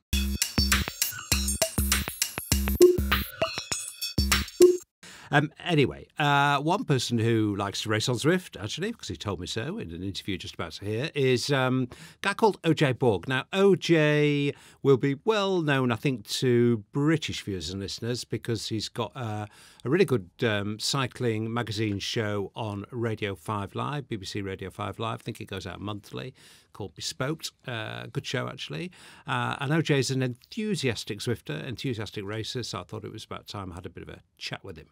Anyway, one person who likes to race on Zwift, actually, because he told me so in an interview just about to hear, is a guy called OJ Borg. Now, OJ will be well known, I think, to British viewers and listeners because he's got a really good cycling magazine show on Radio 5 Live, BBC Radio 5 Live. I think it goes out monthly, called Bespoked. Good show, actually. And OJ is an enthusiastic Zwifter, enthusiastic racer, so I thought it was about time I had a bit of a chat with him.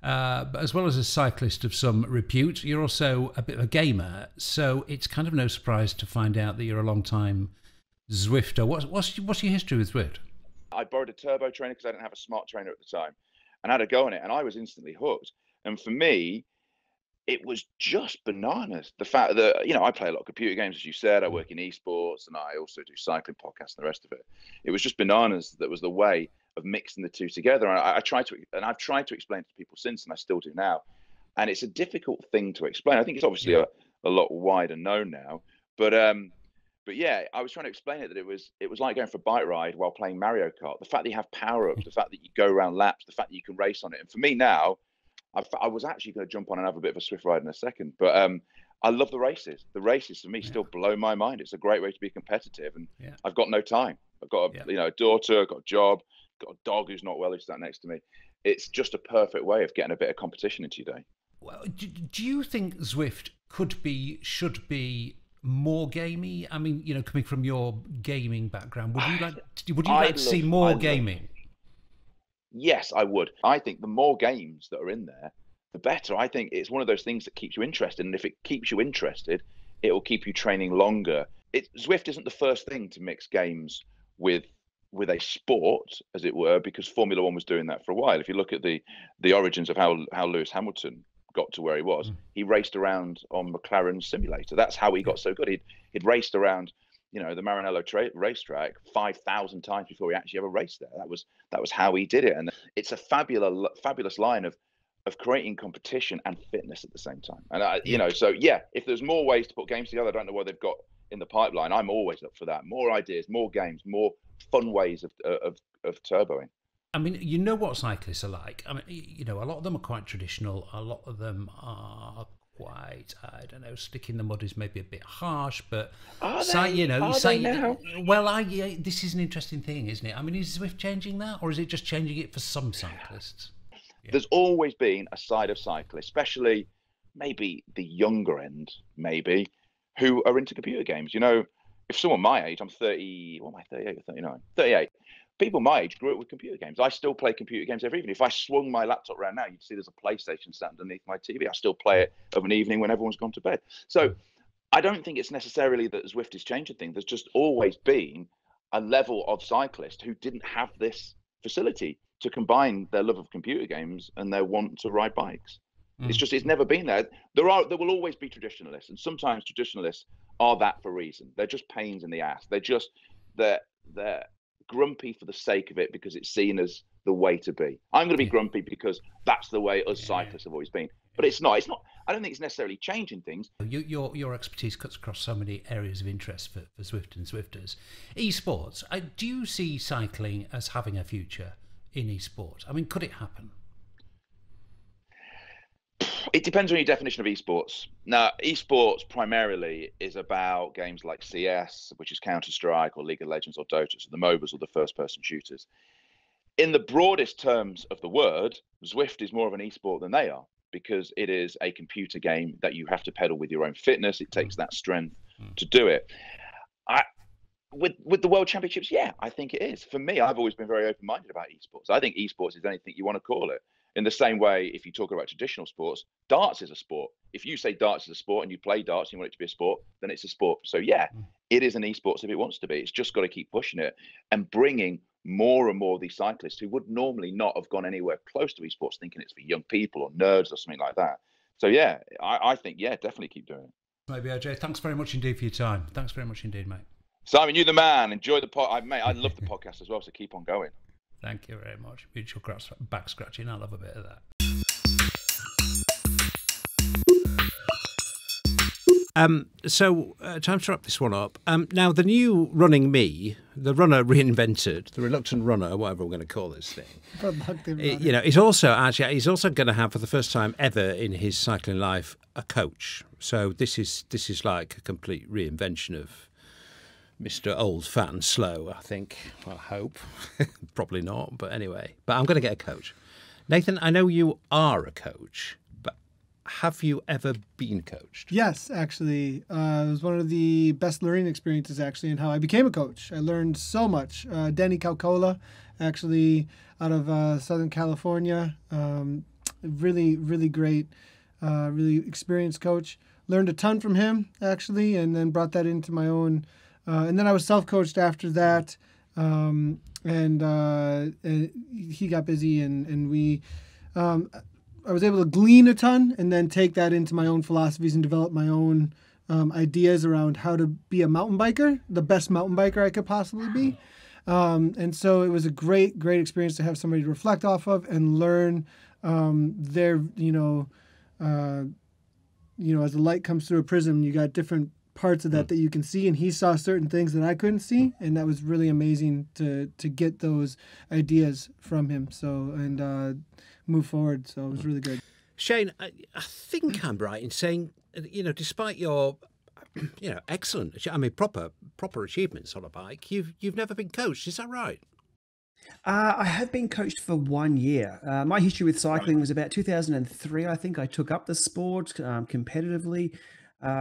But as well as a cyclist of some repute, you're also a bit of a gamer, so it's kind of no surprise to find out that you're a long-time Zwifter. What's your history with Zwift? I borrowed a turbo trainer because I didn't have a smart trainer at the time, and I had a go on it, and I was instantly hooked. And for me, it was just bananas. The fact that, I play a lot of computer games, as you said, I work in esports, and I also do cycling podcasts and the rest of it. It was just bananas. That was the way of mixing the two together. And I've tried to explain it to people since, and I still do now. And it's a difficult thing to explain. I think it's obviously a lot wider known now, but yeah, I was trying to explain it, that it was like going for a bike ride while playing Mario Kart. The fact that you have power ups, the fact that you go around laps, the fact that you can race on it. And for me now, I was actually going to jump on and have a bit of a Swift ride in a second, but I love the races. The races for me still blow my mind. It's a great way to be competitive, and I've got no time. I've got a daughter, I've got a job, got a dog who's not well, who's sat next to me. It's just a perfect way of getting a bit of competition into your day. Well, do you think Zwift should be more gamey? I mean, coming from your gaming background, would you like to see more gaming? Yes, I would. I think the more games that are in there, the better. I think it's one of those things that keeps you interested, and if it keeps you interested, it will keep you training longer. Zwift isn't the first thing to mix games with a sport, as it were, because Formula One was doing that for a while. If you look at the origins of how Lewis Hamilton got to where he was, he raced around on McLaren simulator. That's how he got so good. He'd raced around the Maranello racetrack 5,000 times before he actually ever raced there. That was how he did it, and it's a fabulous line of creating competition and fitness at the same time. And so if there's more ways to put games together, I don't know what they've got in the pipeline. I'm always up for that. More ideas, more games, more fun ways of turboing. I mean, what cyclists are like. I mean, a lot of them are quite traditional. A lot of them are quite, I don't know, stick in the mud is maybe a bit harsh, but Are they now? Well, this is an interesting thing, isn't it? I mean, is Zwift changing that, or is it just changing it for some cyclists? There's always been a side of cyclists, especially maybe the younger end, who are into computer games. If someone my age, I'm 30, what am I, 38 or 39? 38. People my age grew up with computer games. I still play computer games every evening. If I swung my laptop around now, you'd see there's a PlayStation sat underneath my TV. I still play it of an evening when everyone's gone to bed. So I don't think it's necessarily that Zwift is changing things. There's just always been a level of cyclist who didn't have this facility to combine their love of computer games and their want to ride bikes. It's never been there. There will always be traditionalists, and sometimes traditionalists are that for a reason. They're just pains in the ass. They're grumpy for the sake of it because it's seen as the way to be. I'm going to be grumpy because that's the way us cyclists have always been. But it's not. I don't think it's necessarily changing things. Your expertise cuts across so many areas of interest for Zwift and Zwifters. Esports. Do you see cycling as having a future in esports? I mean, could it happen? It depends on your definition of esports. Now, esports primarily is about games like CS, which is Counter-Strike, or League of Legends, or Dota, so the MOBAs or the first-person shooters. In the broadest terms of the word, Zwift is more of an esport than they are, because it is a computer game that you have to pedal with your own fitness. It takes that strength to do it. With the World Championships, I think it is. For me, I've always been very open-minded about esports. I think esports is anything you want to call it. In the same way, if you talk about traditional sports, darts is a sport. If you say darts is a sport and you play darts and you want it to be a sport, then it's a sport. So it is an esports if it wants to be. It's just got to keep pushing it and bringing more and more of these cyclists who would normally not have gone anywhere close to esports, thinking it's for young people or nerds or something like that. So I think definitely keep doing it. Maybe OJ, thanks very much indeed for your time. Thanks very much indeed, mate. Simon, you're the man. Enjoy the pod, mate. I love the podcast as well. So keep on going. Thank you very much. Mutual back scratching. I love a bit of that. So time to wrap this one up. Now, the new Running Me, the runner reinvented, the reluctant runner, whatever we're going to call this thing. He's also going to have, for the first time ever in his cycling life, a coach. So this is like a complete reinvention of Mr. Old, Fat and Slow, I think. I hope. Probably not, but anyway. But I'm going to get a coach. Nathan, I know you are a coach, but have you ever been coached? Yes, actually. It was one of the best learning experiences, actually, in how I became a coach. I learned so much. Danny Calcola, actually, out of Southern California. Really, really great, really experienced coach. Learned a ton from him, actually, and then brought that into my own And then I was self-coached after that. And he got busy, and we, I was able to glean a ton and then take that into my own philosophies and develop my own ideas around how to be a mountain biker, the best mountain biker I could possibly be. And so it was a great experience to have somebody to reflect off of and learn their, as the light comes through a prism, you got different parts of that you can see, and he saw certain things that I couldn't see, and that was really amazing to get those ideas from him. So, and move forward. So it was really good. Shane, I think I'm right in saying, despite your, excellent, proper achievements on a bike, you've never been coached. Is that right? I have been coached for 1 year. My history with cycling was about 2003. I think I took up the sport competitively.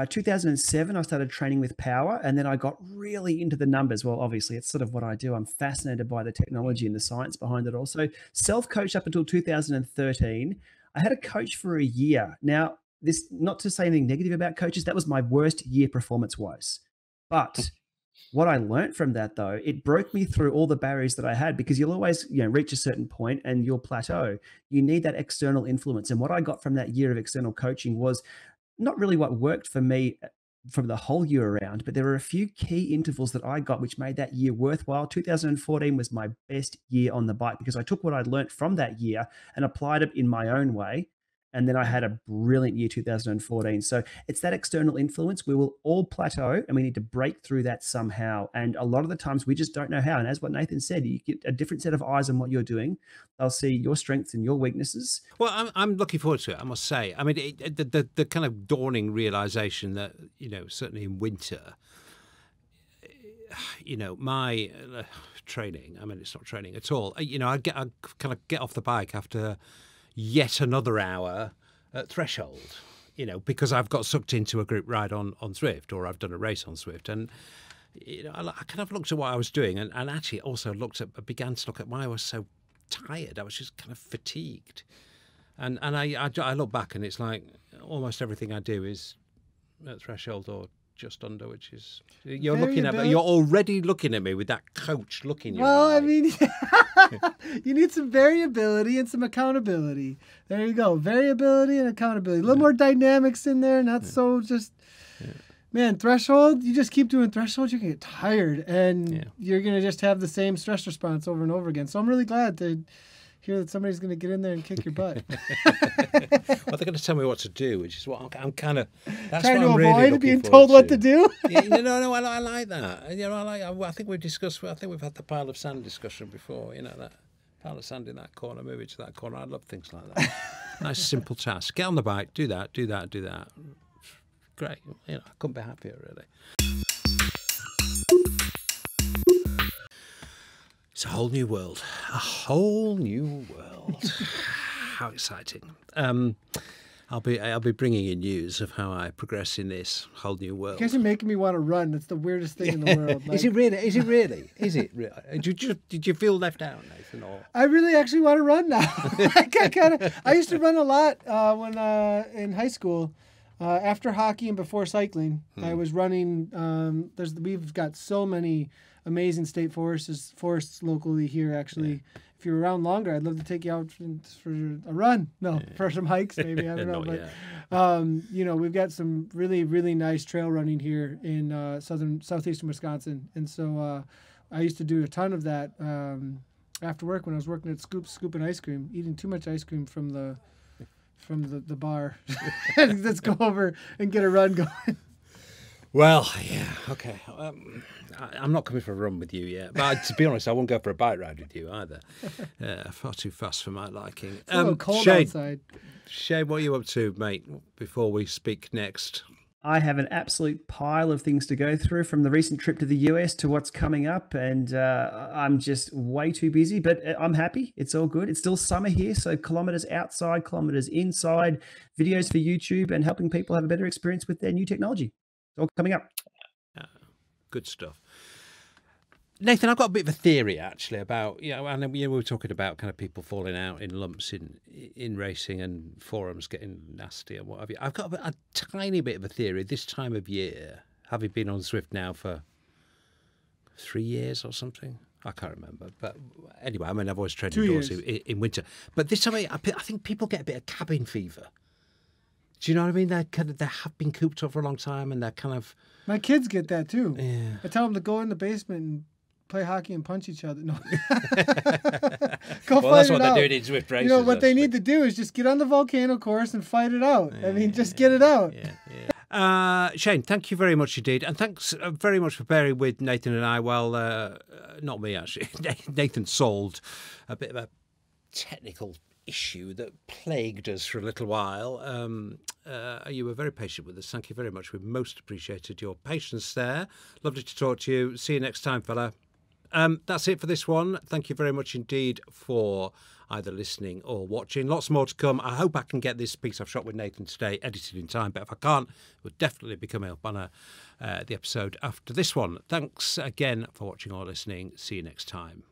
2007, I started training with power, and then I got really into the numbers. Well, obviously, it's sort of what I do. I'm fascinated by the technology and the science behind it all. So self-coached up until 2013. I had a coach for a year. Now, this, not to say anything negative about coaches, that was my worst year performance-wise. But what I learned from that, though, it broke me through all the barriers that I had, because you'll always, reach a certain point and you'll plateau. You need that external influence. And what I got from that year of external coaching was not really what worked for me from the whole year around, but there were a few key intervals that I got which made that year worthwhile. 2014 was my best year on the bike because I took what I'd learned from that year and applied it in my own way. And then I had a brilliant year, 2014. So it's that external influence. We will all plateau and we need to break through that somehow. And a lot of the times we just don't know how. And as what Nathan said, you get a different set of eyes on what you're doing. They'll see your strengths and your weaknesses. Well, I'm looking forward to it, I must say. I mean, the kind of dawning realization that, certainly in winter, my training, I mean, it's not training at all. I kind of get off the bike after yet another hour at threshold, because I've got sucked into a group ride on Zwift, or I've done a race on Zwift. And, I kind of looked at what I was doing and actually also began to look at why I was so tired. I was just kind of fatigued. And I look back and it's like almost everything I do is at threshold or just under, which is you're already looking at me with that coach looking. Well, I mean, you need some variability and some accountability. There you go, variability and accountability. A little more dynamics in there, not so just. Man, threshold. You just keep doing threshold, you're gonna get tired, and you're gonna just have the same stress response over and over again. So I'm really glad to hear that somebody's going to get in there and kick your butt. Well, they're going to tell me what to do, which is what I'm kind of. That's trying what to I'm really avoid being told what to do. No, I like that. I think we've discussed. I think we've had the pile of sand discussion before. That pile of sand in that corner, move it to that corner. I love things like that. Nice simple task. Get on the bike, do that. Great. I couldn't be happier, really. It's a whole new world. A whole new world. How exciting. I'll be bringing you news of how I progress in this whole new world. You guys are making me want to run. That's the weirdest thing in the world. Is it really? Is it really? Did you feel left out, Nathan? Or? I really actually want to run now. I used to run a lot when in high school. After hockey and before cycling, I was running. We've got so many amazing state forests locally here. Actually, if you're around longer, I'd love to take you out for a run. For some hikes, maybe. I don't know, but we've got some really, really nice trail running here in southeastern Wisconsin, and so I used to do a ton of that after work when I was working at scooping ice cream, eating too much ice cream from the bar. Let's go over and get a run going. Well, yeah, okay. I'm not coming for a run with you yet. But to be honest, I won't go for a bike ride with you either. Far too fast for my liking. It's a little cold Shane, outside. Shane, what are you up to, mate, before we speak next? I have an absolute pile of things to go through, from the recent trip to the US to what's coming up, and I'm just way too busy, but I'm happy. It's all good. It's still summer here, so kilometers outside, kilometers inside, videos for YouTube, and helping people have a better experience with their new technology. It's all coming up. Good stuff. Nathan, I've got a bit of a theory actually about, and we were talking about kind of people falling out in lumps in racing and forums getting nasty and what have you. I've got a tiny bit of a theory this time of year, having been on Zwift now for 3 years or something. I can't remember. But anyway, I mean, I've always trained 2 indoors years. in winter. But this time, I think people get a bit of cabin fever. Do you know what I mean? They have been cooped up for a long time, and they're kind of... My kids get that too. Yeah. I tell them to go in the basement and play hockey and punch each other. No. Go Well, fight that's it what out. they're doing in Swift races. You know, what they actually. need to do is just get on the volcano course and fight it out. I mean, just get it out. Shane, thank you very much indeed. And thanks very much for bearing with Nathan and I. Well, not me, actually. Nathan solved a bit of a technical issue that plagued us for a little while. You were very patient with us. Thank you very much. We most appreciated your patience there. Lovely to talk to you. See you next time, fella. That's it for this one. Thank you very much indeed for either listening or watching. Lots more to come. I hope I can get this piece I've shot with Nathan today edited in time, but if I can't, it will definitely be coming up on the episode after this one. Thanks again for watching or listening. See you next time.